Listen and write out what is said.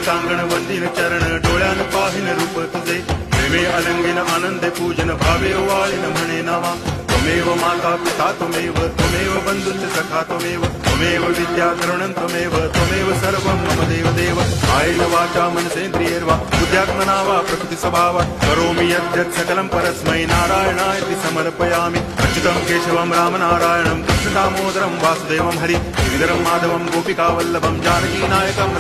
सांगण वंदिन चरण डोळ्यान पाहिन रूप तुझे प्रेमे अलंगिन आनंद पूजन भावे वाळीन म्हणे नावा त्वमेव माता पिता त्वमेव बंधुश्च सखा त्वमेव विद्या तरुणं त्वमेव सर्वं मम देव कायेन वाचा मनसेन्द्रियैर्वा बुद्ध्यात्मना वा प्रकृति स्वभावात् करोमि यद्यत् सकलं परस्मै नारायणाय समर्पयामि अच्युतं केशवं रामनारायणं कृष्णदामोदरं वासुदेवं हरि गिरिधरं माधवं गोपिकावल्लभं जानकीनायकं